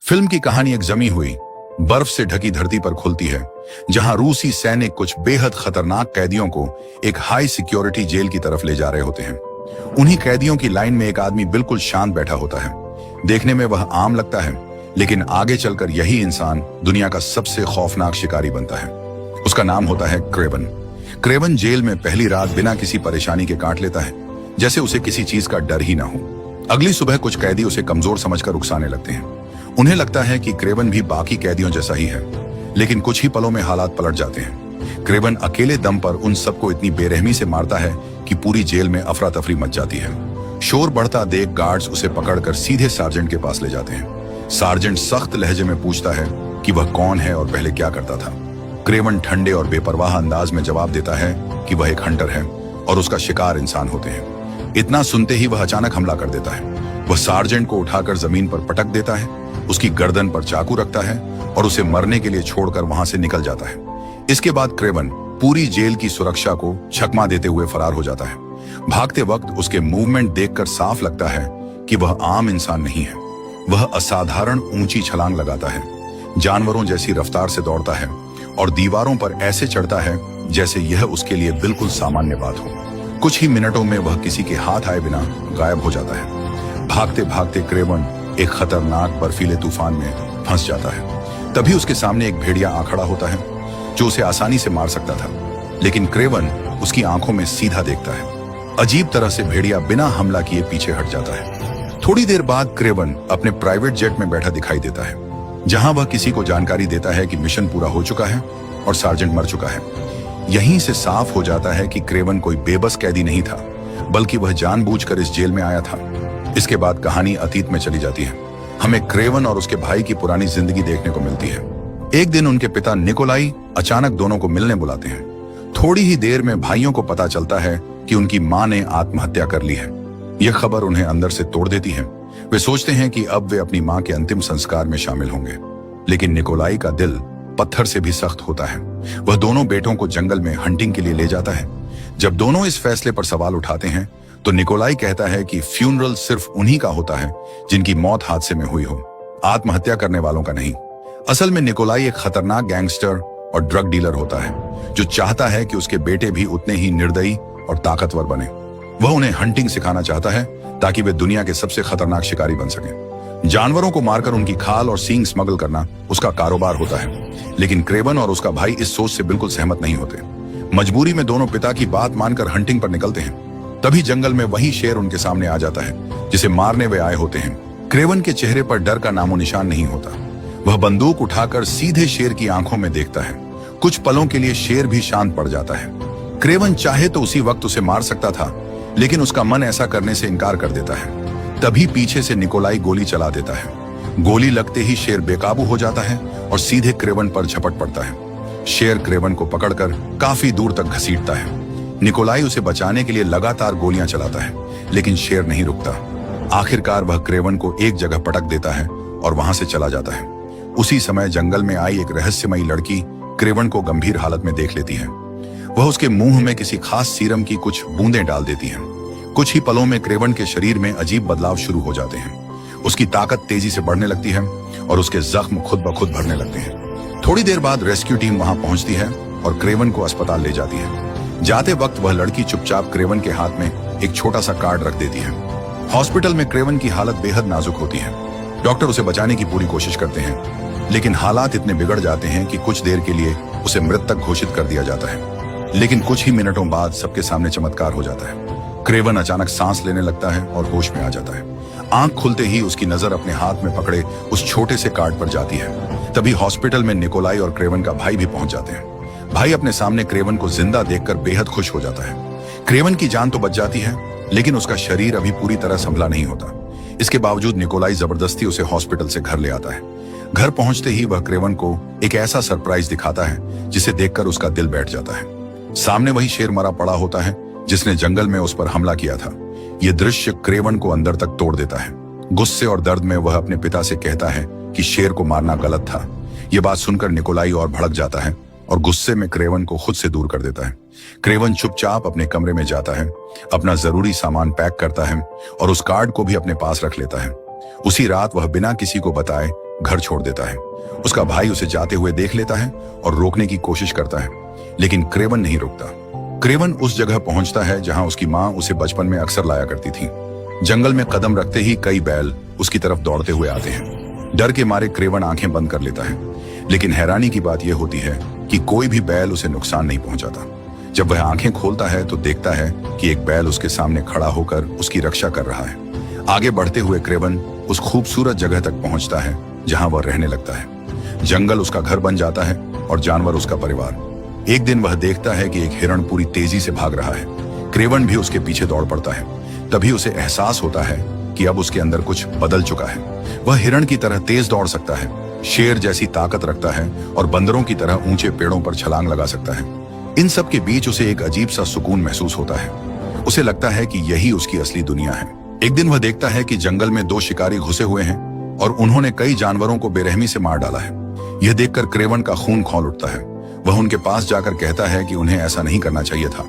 Film की कहानी एक जमी हुई बर्फ से ढकी धरती पर खुलती है, जहां रूसी सैनिक कुछ बेहद खतरनाक कैदियों को एक हाई सिक्योरिटी जेल की तरफ ले जा रहे होते हैं। उन्हीं कैदियों की लाइन में एक आदमी बिल्कुल शांत बैठा होता है। देखने में वह आम लगता है, लेकिन आगे चलकर यही इंसान दुनिया का सबसे खौफनाक शिकारी बनता है। उसका नाम होता है क्रेवन। क्रेवन जेल में पहली रात बिना किसी परेशानी के काट लेता है, जैसे उसे किसी चीज का डर ही ना हो। अगली सुबह कुछ कैदी उसे कमजोर समझकर उकसाने लगते हैं। उन्हें लगता है कि क्रेवन भी बाकी कैदियों जैसा ही है, लेकिन कुछ ही पलों में हालात पलट जाते हैं। क्रेवन अकेले दम पर उन सबको इतनी बेरहमी से मारता है कि पूरी जेल में अफरा तफरी मच जाती है। शोर बढ़ता देख गार्ड्स उसे पकड़कर सीधे सार्जेंट के पास ले जाते हैं। सार्जेंट सख्त लहजे में पूछता है कि वह कौन है और पहले क्या करता था। क्रेवन ठंडे और बेपरवाह अंदाज में जवाब देता है कि वह एक हंटर है और उसका शिकार इंसान होते हैं। इतना सुनते ही वह अचानक हमला कर देता है। वह सार्जेंट को उठाकर जमीन पर पटक देता है, उसकी गर्दन पर चाकू रखता है और उसे मरने के लिए छोड़कर वहां से निकल जाता है। इसके बाद क्रेवन पूरी जेल की सुरक्षा को छकमा देते हुए फरार हो जाता है। भागते वक्त उसके मूवमेंट देखकर साफ लगता है कि वह आम इंसान नहीं है। वह असाधारण ऊंची छलांग लगाता है, जानवरों जैसी रफ्तार से दौड़ता है और दीवारों पर ऐसे चढ़ता है जैसे यह उसके लिए बिल्कुल सामान्य बात हो। कुछ ही मिनटों में वह किसी के हाथ आए बिना गायब हो जाता है। भागते भागते क्रेवन एक खतरनाक बर्फीले तूफान में फंस जाता है। तभी उसके सामने एक भेड़िया आ खड़ा होता है, जो उसे आसानी से मार सकता था, लेकिन क्रेवन उसकी आंखों में सीधा देखता है। अजीब तरह से भेड़िया बिना हमला किए पीछे हट जाता है। थोड़ी देर बाद क्रेवन अपने प्राइवेट जेट में बैठा दिखाई देता है, जहां वह किसी को जानकारी देता है कि मिशन पूरा हो चुका है और सार्जेंट मर चुका है। यहीं से साफ हो जाता है कि क्रेवन कोई बेबस कैदी नहीं था, बल्कि वह जानबूझकर इस जेल में आया था। इसके बाद कहानी अतीत में चली जाती है। हमें क्रेवन और उसके भाई की पुरानी जिंदगी देखने को मिलती है। एक दिन उनके पिता निकोलाई अचानक दोनों को मिलने बुलाते हैं। थोड़ी ही देर में भाइयों को पता चलता है कि उनकी मां ने आत्महत्या कर ली है। यह खबर उन्हें अंदर से तोड़ देती है। वे सोचते हैं कि अब वे अपनी मां के अंतिम संस्कार में शामिल होंगे, लेकिन निकोलाई का दिल पत्थर से भी सख्त होता है। वह दोनों बेटों को जंगल में हंटिंग के लिए ले जाता है। जब दोनों इस फैसले पर सवाल उठाते हैं, तो निकोलाई कहता है कि फ्यूनरल सिर्फ उन्हीं का होता है जिनकी मौत हादसे में हुई हो, आत्महत्या करने वालों का नहीं। असल में निकोलाई एक खतरनाक गैंगस्टर और ड्रग डीलर होता है, जो चाहता है कि उसके बेटे भी उतने ही निर्दयी और ताकतवर बने। वह उन्हें हंटिंग सिखाना चाहता है ताकि वे दुनिया के सबसे खतरनाक शिकारी बन सकें। जानवरों को मारकर उनकी खाल और सींग स्मगल करना उसका कारोबार होता है, लेकिन क्रेवन और उसका भाई इस सोच से बिल्कुल सहमत नहीं होते। मजबूरी में दोनों पिता की बात मानकर हंटिंग पर निकलते हैं। तभी जंगल में वही शेर उनके सामने आ जाता है जिसे मारने वे आए होते हैं। क्रेवन के चेहरे पर डर का नामो निशान नहीं होता। वह बंदूक उठाकर सीधे शेर की आंखों में देखता है। कुछ पलों के लिए शेर भी शांत पड़ जाता है। क्रेवन चाहे तो उसी वक्त उसे मार सकता था, लेकिन उसका मन ऐसा करने से इनकार कर देता है। तभी पीछे से निकोलाई गोली चला देता है। गोली लगते ही शेर बेकाबू हो जाता है और सीधे क्रेवन पर झपट पड़ता है। शेर क्रेवन को पकड़कर काफी दूर तक घसीटता है। निकोलाई उसे बचाने के लिए लगातार गोलियां चलाता है, लेकिन शेर नहीं रुकता। आखिरकार वह क्रेवन को एक जगह पटक देता है और वहां से चला जाता है। उसी समय जंगल में आई एक रहस्यमयी लड़की क्रेवन को गंभीर हालत में देख लेती है। वह उसके मुंह में किसी खास सीरम की कुछ बूंदें डाल देती है। कुछ ही पलों में क्रेवन के शरीर में अजीब बदलाव शुरू हो जाते हैं। उसकी ताकत तेजी से बढ़ने लगती है और उसके जख्म खुद ब खुद भरने लगते हैं। थोड़ी देर बाद रेस्क्यू टीम वहां पहुंचती है और क्रेवन को अस्पताल ले जाती है। जाते वक्त वह लड़की चुपचाप क्रेवन के हाथ में एक छोटा सा कार्ड रख देती है। हॉस्पिटल में क्रेवन की हालत बेहद नाजुक होती है। डॉक्टर उसे बचाने की पूरी कोशिश करते हैं, लेकिन हालात इतने बिगड़ जाते हैं कि कुछ देर के लिए उसे मृतक घोषित कर दिया जाता है। लेकिन कुछ ही मिनटों बाद सबके सामने चमत्कार हो जाता है। क्रेवन अचानक सांस लेने लगता है और होश में आ जाता है। आंख खुलते ही उसकी नजर अपने हाथ में पकड़े उस छोटे से कार्ड पर जाती है। तभी हॉस्पिटल में निकोलाई और क्रेवन का भाई भी पहुंच जाते हैं। भाई अपने सामने क्रेवन को जिंदा देखकर बेहद खुश हो जाता है। क्रेवन की जान तो बच जाती है, लेकिन उसका शरीर अभी पूरी तरह संभला नहीं होता। इसके बावजूद निकोलाई जबरदस्ती उसे हॉस्पिटल से घर ले आता है। घर पहुंचते ही वह क्रेवन को एक ऐसा सरप्राइज दिखाता है जिसे देखकर उसका दिल बैठ जाता है। सामने वही शेर मरा पड़ा होता है जिसने जंगल में उस पर हमला किया था। यह दृश्य क्रेवन को अंदर तक तोड़ देता है। गुस्से और दर्द में वह अपने पिता से कहता है कि शेर को मारना गलत था। यह बात सुनकर निकोलाई और भड़क जाता है और गुस्से में क्रेवन को खुद से दूर कर देता है। क्रेवन चुपचाप अपने कमरे में जाता है, अपना जरूरी सामान पैक करता है और उस कार्ड को भी अपने पास रख लेता है। उसी रात वह बिना किसी को बताए घर छोड़ देता है। उसका भाई उसे जाते हुए देख लेता है और रोकने की कोशिश करता है, लेकिन क्रेवन नहीं रुकता। क्रेवन उस जगह पहुंचता है जहां उसकी मां उसे बचपन में अक्सर लाया करती थी। जंगल में कदम रखते ही कई बैल उसकी तरफ दौड़ते हुए आते हैं। डर के मारे क्रेवन आंखें बंद कर लेता है, लेकिन हैरानी की बात यह होती है कि कोई भी बैल उसे नुकसान नहीं पहुंचाता। जब वह आंखें खोलता है तो देखता है कि एक बैल उसके सामने खड़ा होकर उसकी रक्षा कर रहा है। आगे बढ़ते हुए क्रेवन उस खूबसूरत जगह तक पहुंचता है जहां वह रहने लगता है। जंगल उसका घर बन जाता है और जानवर उसका परिवार। एक दिन वह देखता है कि एक हिरण पूरी तेजी से भाग रहा है। क्रेवन भी उसके पीछे दौड़ पड़ता है। तभी उसे एहसास होता है कि अब उसके अंदर कुछ बदल चुका है। वह हिरण की तरह तेज दौड़ सकता है, शेर जैसी ताकत रखता है और बंदरों की तरह ऊंचे पेड़ों पर छलांग लगा सकता है। इन सब के बीच उसे एक अजीब सा सुकून महसूस होता है। उसे लगता है कि यही उसकी असली दुनिया है। एक दिन वह देखता है कि जंगल में 2 शिकारी घुसे हुए हैं और उन्होंने कई जानवरों को बेरहमी से मार डाला है। यह देखकर क्रेवन का खून खौल उठता है। वह उनके पास जाकर कहता है कि उन्हें ऐसा नहीं करना चाहिए था,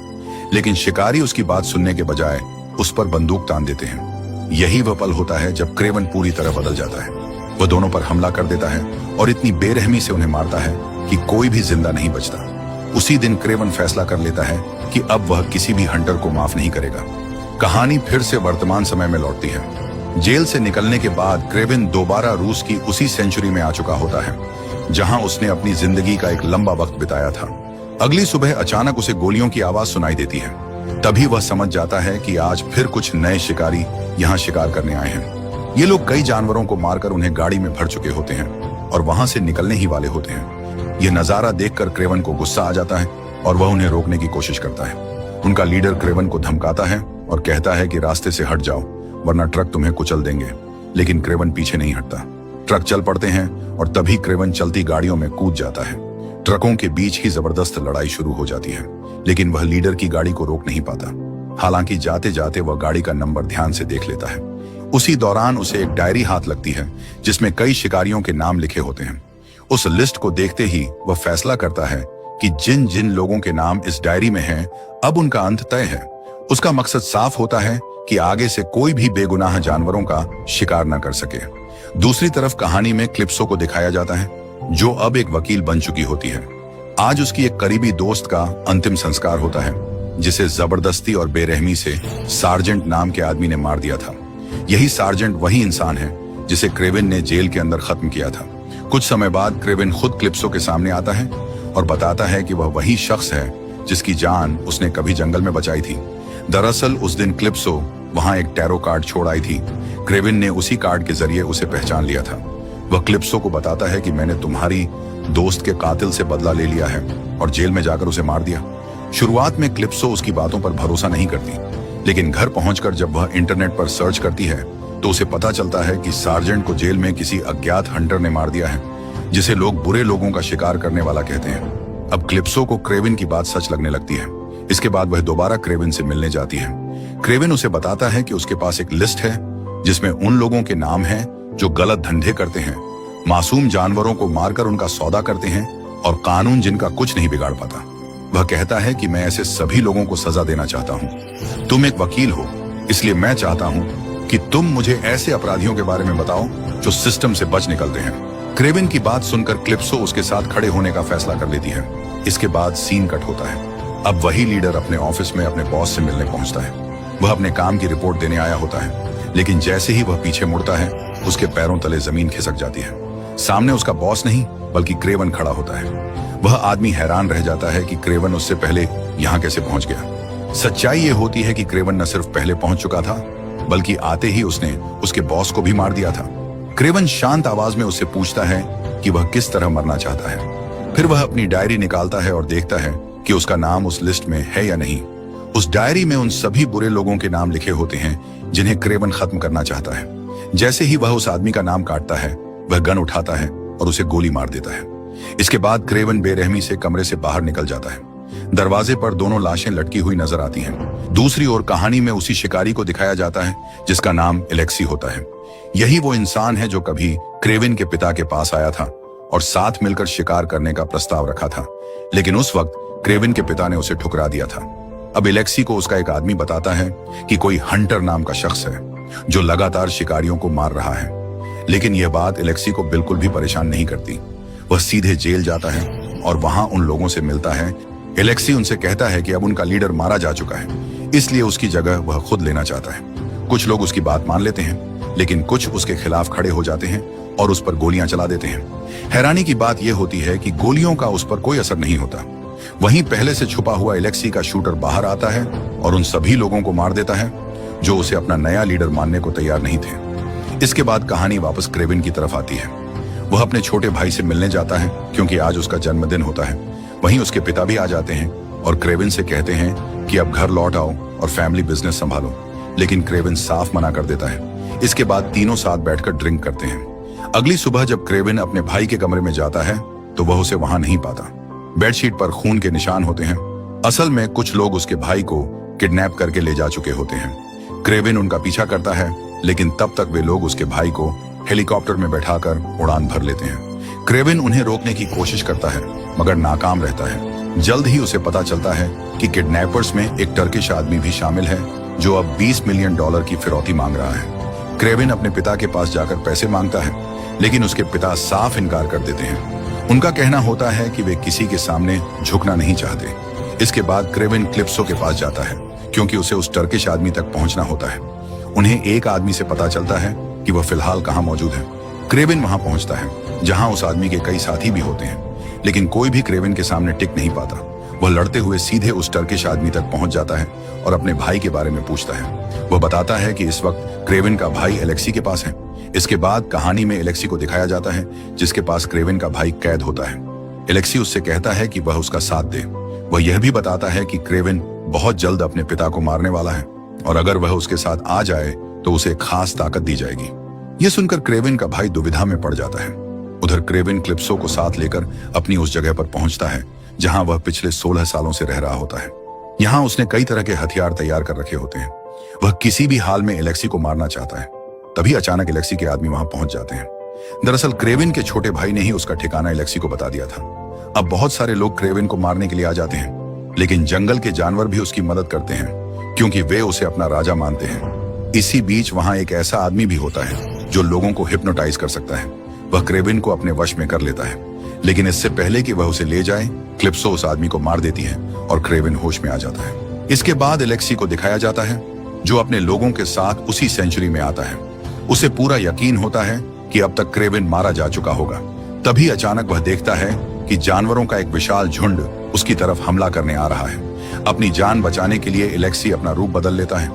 लेकिन शिकारी उसकी बात सुनने के बजाय उस पर बंदूक तान देते हैं। यही वह पल होता है जब क्रेवन पूरी तरह बदल जाता है। वह दोनों पर हमला कर देता है और इतनी बेरहमी से उन्हें मारता है कि कोई भी जिंदा नहीं बचता। उसी दिन क्रेवन फैसला कर लेता है कि अब वह किसी भी हंटर को माफ नहीं करेगा। कहानी फिर से वर्तमान समय में लौटती है। जेल से निकलने के बाद क्रेवन दोबारा रूस की उसी सेंचुरी में आ चुका होता है जहां उसने अपनी जिंदगी का एक लंबा वक्त बिताया था। अगली सुबह अचानक उसे गोलियों की आवाज सुनाई देती है। तभी वह समझ जाता है कि आज फिर कुछ नए शिकारी यहाँ शिकार करने आए हैं। ये लोग कई जानवरों को मारकर उन्हें गाड़ी में भर चुके होते हैं और वहां से निकलने ही वाले होते हैं। यह नजारा देखकर क्रेवन को गुस्सा आ जाता है और वह उन्हें रोकने की कोशिश करता है। उनका लीडर क्रेवन को धमकाता है और कहता है कि रास्ते से हट जाओ वरना ट्रक तुम्हें कुचल देंगे, लेकिन क्रेवन पीछे नहीं हटता। ट्रक चल पड़ते हैं और तभी क्रेवन चलती गाड़ियों में कूद जाता है। ट्रकों के बीच ही जबरदस्त लड़ाई शुरू हो जाती है, लेकिन वह लीडर की गाड़ी को रोक नहीं पाता। हालांकि जाते जाते वह गाड़ी का नंबर ध्यान से देख लेता है। उसी दौरान उसे एक डायरी हाथ लगती है जिसमें कई शिकारियों के नाम लिखे होते हैं। उस लिस्ट को देखते ही वह फैसला करता है कि जिन जिन लोगों के नाम इस डायरी में हैं, अब उनका अंत तय है। उसका मकसद साफ होता है कि आगे से कोई भी बेगुनाह जानवरों का शिकार न कर सके। दूसरी तरफ कहानी में क्लिप्सो को दिखाया जाता है जो अब एक वकील बन चुकी होती है। आज उसकी एक करीबी दोस्त का अंतिम संस्कार होता है जिसे जबरदस्ती और बेरहमी से सार्जेंट नाम के आदमी ने मार दिया था। यही सार्जेंट वही इंसान है जिसे क्रेवन ने जेल के अंदर खत्म किया था। कुछ समय बाद क्रेवन खुद क्लिप्सो के सामने आता है और बताता है कि वह वही शख्स है जिसकी जान उसने कभी जंगल में बचाई थी। दरअसल उस दिन क्लिप्सो वहां एक टैरो कार्ड छोड़ आई थी। क्रेवन ने उसी कार्ड के जरिए उसे पहचान लिया था। वह क्लिप्सो को बताता है कि मैंने तुम्हारी दोस्त के कातिल से बदला ले लिया है और जेल में जाकर उसे मार दिया। शुरुआत में क्लिप्सो उसकी बातों पर भरोसा नहीं करती, लेकिन घर पहुंचकर जब वह इंटरनेट पर सर्च करती है तो उसे पता चलता है कि सार्जेंट को जेल में किसी अज्ञात हंटर ने मार दिया है जिसे लोग बुरे लोगों का शिकार करने वाला कहते हैं। अब क्लिप्सो को क्रेवन की बात सच लगने लगती है। इसके बाद वह दोबारा क्रेवन से मिलने जाती है। क्रेवन उसे बताता है कि उसके पास एक लिस्ट है जिसमें उन लोगों के नाम हैं जो गलत धंधे करते हैं, मासूम जानवरों को मारकर उनका सौदा करते हैं और कानून जिनका कुछ नहीं बिगाड़ पाता। वह कहता है कि मैं ऐसे सभी लोगों को सजा देना चाहता हूँ। तुम एक वकील हो, इसलिए मैं चाहता हूँ कि तुम मुझे ऐसे अपराधियों के बारे में बताओ जो सिस्टम से बच निकलते हैं। क्रेवन की बात सुनकर क्लिप्सो उसके साथ खड़े होने का फैसला कर लेती है। इसके बाद सीन कट होता है। अब वही लीडर अपने ऑफिस में अपने बॉस से मिलने पहुंचता है। वह अपने काम की रिपोर्ट देने आया होता है, लेकिन जैसे ही वह पीछे मुड़ता है उसके पैरों तले जमीन खिसक जाती है। सामने उसका बॉस नहीं बल्कि क्रेवन खड़ा होता है। वह आदमी हैरान रह जाता है कि क्रेवन उससे पहले यहाँ कैसे पहुंच गया। सच्चाई ये होती है कि क्रेवन न सिर्फ पहले पहुंच चुका था बल्कि आते ही उसने उसके बॉस को भी मार दिया था। क्रेवन शांत आवाज में उससे पूछता है कि वह किस तरह मरना चाहता है। फिर वह अपनी डायरी निकालता है और देखता है कि उसका नाम उस लिस्ट में है या नहीं। उस डायरी में उन सभी बुरे लोगों के नाम लिखे होते हैं जिन्हें क्रेवन खत्म करना चाहता है। जैसे ही वह उस आदमी का नाम काटता है वह गन उठाता है और उसे गोली मार देता है। इसके बाद क्रेवन बेरहमी से कमरे से बाहर निकल जाता है। दरवाजे पर दोनों लाशें लटकी हुई नजर आती हैं। दूसरी ओर कहानी में उसी शिकारी को दिखाया जाता है जिसका नाम एलेक्सी होता है। यही वो इंसान है जो कभी क्रेवन के पिता के पास आया था और साथ मिलकर शिकार करने का प्रस्ताव रखा था, लेकिन उस वक्त क्रेवन के पिता ने उसे ठुकरा दिया था। अब एलेक्सी को उसका एक आदमी बताता है कि कोई हंटर नाम का शख्स है जो लगातार शिकारियों को मार रहा है। लेकिन यह बात एलेक्सी को बिल्कुल भी परेशान नहीं करती। वह सीधे जेल जाता है और वहां उन लोगों से मिलता है। एलेक्सी उनसे कहता है कि अब उनका लीडर मारा जा चुका है, इसलिए उसकी जगह वह खुद लेना चाहता है। कुछ लोग उसकी बात मान लेते हैं, लेकिन कुछ उसके खिलाफ खड़े हो जाते हैं और उस पर गोलियां चला देते हैं। हैरानी की बात यह होती है कि गोलियों का उस पर कोई असर नहीं होता। वहीं पहले से छुपा हुआ एलेक्सी का शूटर बाहर आता है और उन सभी लोगों को मार देता है जो उसे अपना नया लीडर मानने को तैयार नहीं थे। इसके बाद कहानी वापस क्रेविन की तरफ आती है। वह अपने छोटे भाई से मिलने जाता है क्योंकि आज उसका जन्मदिन होता है। वहीं उसके पिता भी आ जाते हैं और क्रेविन से कहते हैं कि अब घर लौट आओ और फैमिली बिजनेस संभालो, लेकिन क्रेविन साफ मना कर देता है। इसके बाद तीनों साथ बैठकर ड्रिंक करते हैं। अगली सुबह जब क्रेविन अपने भाई के कमरे में जाता है तो वह उसे वहां नहीं पाता। बेडशीट पर खून के निशान होते हैं। असल में कुछ लोग उसके भाई को किडनैप करके ले जा चुके होते हैं। क्रेविन उनका पीछा करता है, लेकिन तब तक वे लोग उसके भाई को हेलीकॉप्टर में बैठाकर उड़ान भर लेते हैं। क्रेविन उन्हें रोकने की कोशिश करता है, मगर नाकाम रहता है। जल्द ही उसे पता चलता है कि किडनैपर्स में एक टर्किश आदमी भी शामिल है जो अब $20 मिलियन की फिरौती मांग रहा है। क्रेविन अपने पिता के पास जाकर पैसे मांगता है, लेकिन उसके पिता साफ इनकार कर देते हैं। उनका कहना होता है कि वे किसी के सामने झुकना नहीं चाहते। इसके बाद क्रेविन क्लिप्सो के पास जाता है क्योंकि उसे उस टर्किश आदमी तक पहुंचना होता है। उन्हें एक आदमी से पता चलता है कि वह फिलहाल कहां मौजूद है। क्रेविन वहां पहुंचता है जहां उस आदमी के कई साथी भी होते हैं, लेकिन कोई भी क्रेविन के सामने टिक नहीं पाता। वह लड़ते हुए सीधे उस टर्किश आदमी तक पहुंच जाता है और अपने भाई के बारे में पूछता है। वह बताता है कि इस वक्त क्रेविन का भाई एलेक्सी के पास है। इसके बाद कहानी में एलेक्सी को दिखाया जाता है जिसके पास क्रेविन का भाई कैद होता है। एलेक्सी उससे कहता है कि वह उसका साथ दे। वह यह भी बताता है कि क्रेविन बहुत जल्द अपने पिता को मारने वाला है और अगर वह उसके साथ आ जाए तो उसे खास ताकत दी जाएगी। यह सुनकर क्रेविन का भाई दुविधा में पड़ जाता है। उधर क्रेविन क्लिप्सो को साथ लेकर अपनी उस जगह पर पहुंचता है जहां वह पिछले 16 सालों से रह रहा होता है। यहाँ उसने कई तरह के हथियार तैयार कर रखे होते हैं। वह किसी भी हाल में एलेक्सी को मारना चाहता है। तभी अचानक एलेक्सी के आदमी वहां पहुंच जाते हैं। दरअसल क्रेविन के छोटे भाई ने ही उसका ठिकाना एलेक्सी को बता दिया था। अब बहुत सारे लोग क्रेविन को मारने के लिए आ जाते हैं, लेकिन जंगल के जानवर भी उसकी मदद करते हैं क्योंकि वे उसे अपना राजा मानते हैं। इसी बीच वहां एक ऐसा आदमी भी होता है जो लोगों को हिप्नोटाइज कर सकता है। वह क्रेविन को अपने वश में कर लेता है, लेकिन इससे पहले कि वह उसे ले जाए, क्लिप्सो उस आदमी को मार देती है और क्रेविन होश में आ जाता है। इसके बाद एलेक्सी को दिखाया जाता है जो अपने लोगों के साथ उसी सेंचुरी में आता है। उसे पूरा यकीन होता है कि अब तक क्रेविन मारा जा चुका होगा। तभी अचानक वह देखता है कि जानवरों का एक विशाल झुंड उसकी तरफ हमला करने आ रहा है। अपनी जान बचाने के लिए एलेक्सी अपना रूप बदल लेता है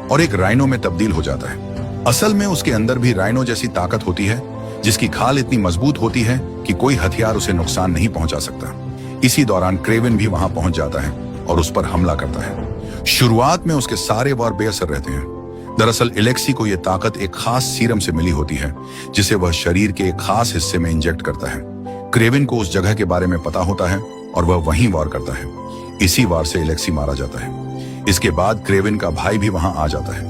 और एक राइनो में तब्दील हो जाता है। असल में उसके अंदर भी राइनो जैसी ताकत होती है, जिसकी खाल इतनी मजबूत होती है कि कोई हथियार उसे नुकसान नहीं पहुंचा सकता। इसी दौरान क्रेविन भी वहां पहुंच जाता है और उस पर हमला करता है। शुरुआत में उसके सारे वार बेअसर रहते हैं। दरअसल एलेक्सी को यह ताकत एक खास सीरम से मिली होती है जिसे वह शरीर के एक खास हिस्से में इंजेक्ट करता है। क्रेविन को उस जगह के बारे में पता होता है और वह वहीं वार करता है। इसी वार से एलेक्सी मारा जाता है। इसके बाद क्रेविन का भाई भी वहां आ जाता है।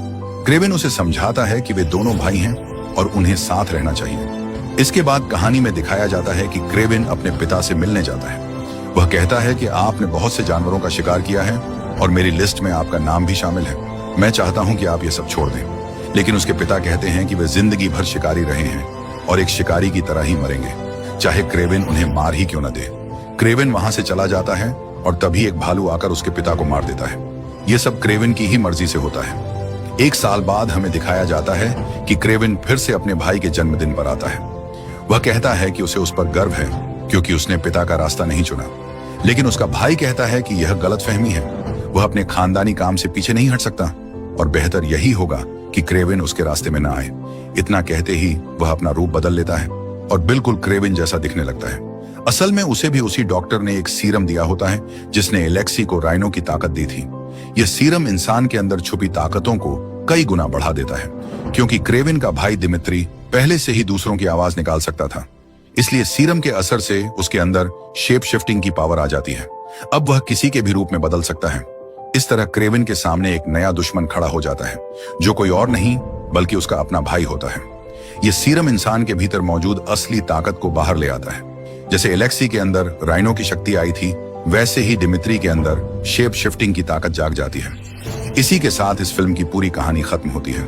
क्रेविन उसे समझाता है कि वे दोनों भाई हैं और उन्हें साथ रहना चाहिए। इसके बाद कहानी में दिखाया जाता है कि क्रेविन अपने पिता से मिलने जाता है। वह कहता है कि आपने बहुत से जानवरों का शिकार किया है और मेरी लिस्ट में आपका नाम भी शामिल है। मैं चाहता हूं कि आप ये सब छोड़ दें। लेकिन उसके पिता कहते हैं कि वे जिंदगी भर शिकारी रहे हैं और एक शिकारी की तरह ही मरेंगे, चाहे क्रेविन उन्हें मार ही क्यों न दे। क्रेविन वहां से चला जाता है और तभी एक भालू आकर उसके पिता को मार देता है। यह सब क्रेविन की ही मर्जी से होता है। 1 साल बाद हमें दिखाया जाता है कि क्रेविन फिर से अपने भाई के जन्मदिन पर आता है। वह कहता है कि उसे उस पर गर्व है क्योंकि उसने पिता का रास्ता नहीं चुना, लेकिन उसका भाई कहता है कि यह गलतफहमी है। वह अपने खानदानी काम से पीछे नहीं हट सकता और बेहतर यही होगा कि क्रेविन उसके रास्ते में न आए। इतना कहते ही वह अपना रूप बदल लेता है और बिल्कुल क्रेविन जैसा दिखने लगता है। असल में उसे भी उसी डॉक्टर ने एक सीरम दिया होता है जिसने एलेक्सी को राइनो की ताकत दी थी। यह सीरम इंसान के अंदर छुपी ताकतों को कई गुना बढ़ा देता है। क्योंकि क्रेविन का भाई दिमित्री पहले से ही दूसरों की आवाज निकाल सकता था, इसलिए सीरम के असर से उसके अंदर शेप शिफ्टिंग की पावर आ जाती है। अब वह किसी के भी रूप में बदल सकता है। इस तरह क्रेविन के सामने एक नया दुश्मन खड़ा हो जाता है जो कोई और नहीं बल्कि उसका अपना भाई होता है। यह सीरम इंसान के भीतर मौजूद असली ताकत को बाहर ले आता है। जैसे एलेक्सी के अंदर राइनो की शक्ति आई थी, वैसे ही दिमित्री के अंदर शेप शिफ्टिंग की ताकत जाग जाती है। इसी के साथ इस फिल्म की पूरी कहानी खत्म होती है।